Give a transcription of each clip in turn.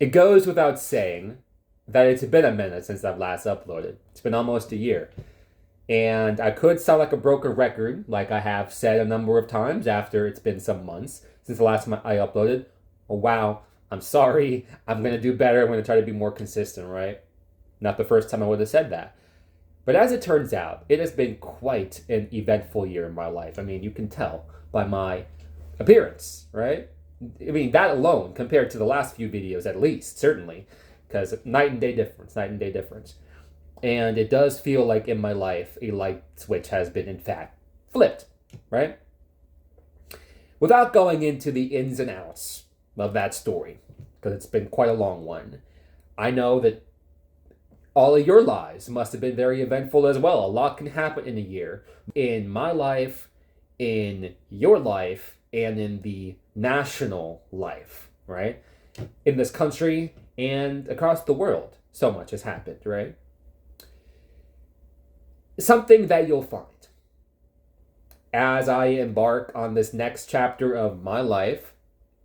It goes without saying that it's been a minute since I've last uploaded. It's been almost a year. And I could sound like a broken record, like I have said a number of times after it's been some months since the last time I uploaded. Oh, wow. I'm sorry. I'm going to do better. I'm going to try to be more consistent, right? Not the first time I would have said that. But as it turns out, it has been quite an eventful year in my life. I mean, you can tell by my appearance, right? I mean, that alone, compared to the last few videos, at least, certainly, because night and day difference, night and day difference. And it does feel like in my life, a light switch has been, in fact, flipped, right? Without going into the ins and outs of that story, because it's been quite a long one, I know that all of your lives must have been very eventful as well. A lot can happen in a year. In my life, in your life, and in the national life, right? In this country and across the world, so much has happened, right? Something that you'll find as I embark on this next chapter of my life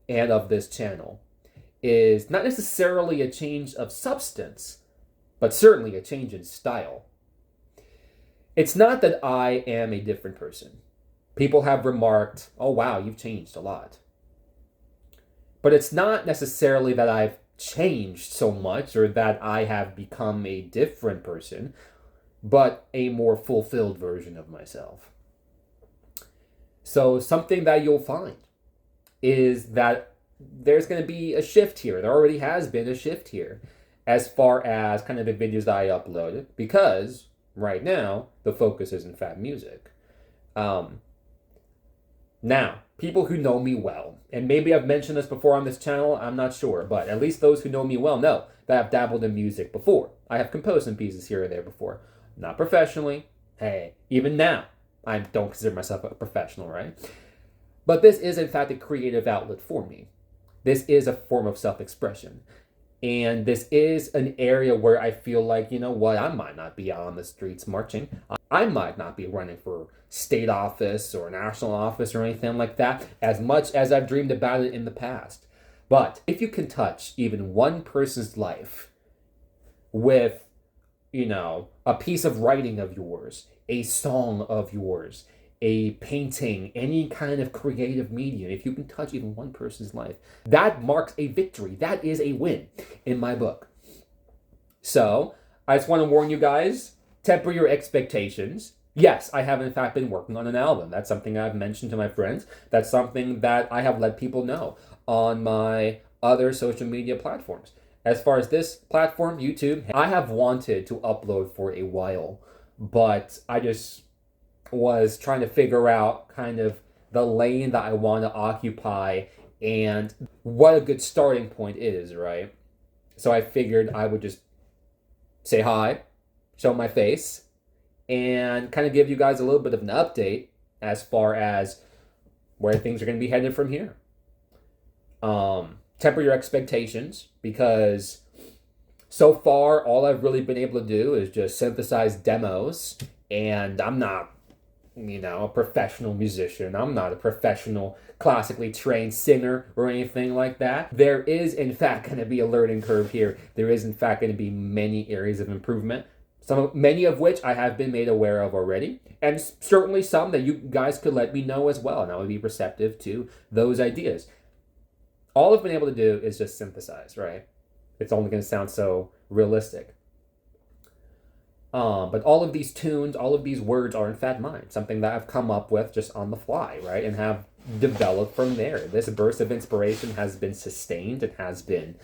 and of this channel is not necessarily a change of substance, but certainly a change in style. It's not that I am a different person. People have remarked, oh wow, you've changed a lot. But it's not necessarily that I've changed so much or that I have become a different person, but a more fulfilled version of myself. So something that you'll find is that there's going to be a shift here. There already has been a shift here as far as kind of the videos that I uploaded, because right now the focus is in fact music. Now, people who know me well, and maybe I've mentioned this before on this channel, I'm not sure, but at least those who know me well know that I've dabbled in music before. I have composed some pieces here or there before. Not professionally. Hey, even now, I don't consider myself a professional, right? But this is, in fact, a creative outlet for me. This is a form of self-expression. And this is an area where I feel like, you know what, I might not be on the streets marching. I might not be running for state office or national office or anything like that, as much as I've dreamed about it in the past. But if you can touch even one person's life with, you know, a piece of writing of yours, a song of yours, a painting, any kind of creative medium, if you can touch even one person's life, that marks a victory. That is a win in my book. So I just want to warn you guys, temper your expectations. Yes, I have in fact been working on an album. That's something I've mentioned to my friends. That's something that I have let people know on my other social media platforms. As far as this platform, YouTube, I have wanted to upload for a while, but I just was trying to figure out kind of the lane that I want to occupy and what a good starting point is, right? So I figured I would just say hi, show my face, and kind of give you guys a little bit of an update as far as where things are going to be headed from here. Temper your expectations, because so far all I've really been able to do is just synthesize demos, and I'm not, you know, a professional musician. I'm not a professional classically trained singer or anything like that. There is in fact going to be a learning curve here. There is in fact going to be many areas of improvement, many of which I have been made aware of already, and certainly some that you guys could let me know as well, and I would be receptive to those ideas. All I've been able to do is just synthesize, right? It's only going to sound so realistic. But all of these tunes, all of these words are in fact mine, something that I've come up with just on the fly, right? And have developed from there. This burst of inspiration has been sustained and has been,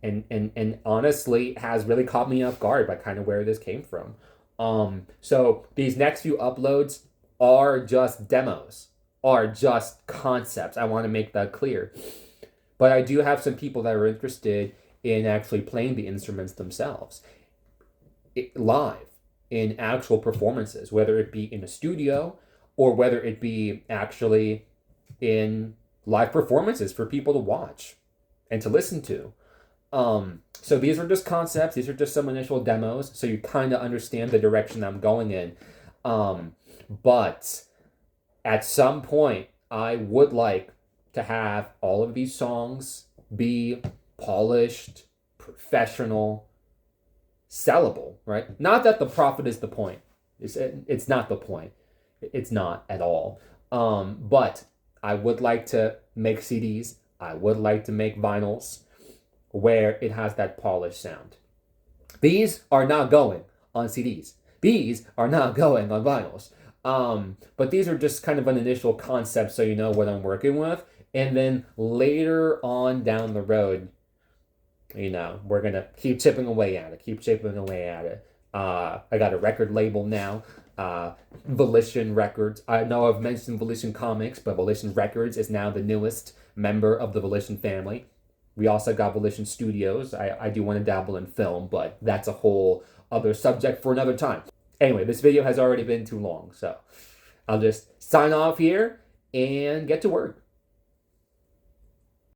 and honestly has really caught me off guard by kind of where this came from. So these next few uploads are just demos, are just concepts. I want to make that clear. But I do have some people that are interested in actually playing the instruments themselves live in actual performances, whether it be in a studio or whether it be actually in live performances for people to watch and to listen to. So these are just concepts. These are just some initial demos, so you kind of understand the direction I'm going in. But at some point, I would like to have all of these songs be polished, professional, sellable, right? Not that the profit is the point. It's not the point. It's not at all. But I would like to make CDs. I would like to make vinyls where it has that polished sound. These are not going on CDs. These are not going on vinyls. But these are just kind of an initial concept so you know what I'm working with. And then later on down the road, we're going to keep chipping away at it. I got a record label now, Volition Records. I know I've mentioned Volition Comics, but Volition Records is now the newest member of the Volition family. We also got Volition Studios. I do want to dabble in film, but that's a whole other subject for another time. Anyway, this video has already been too long, so I'll just sign off here and get to work.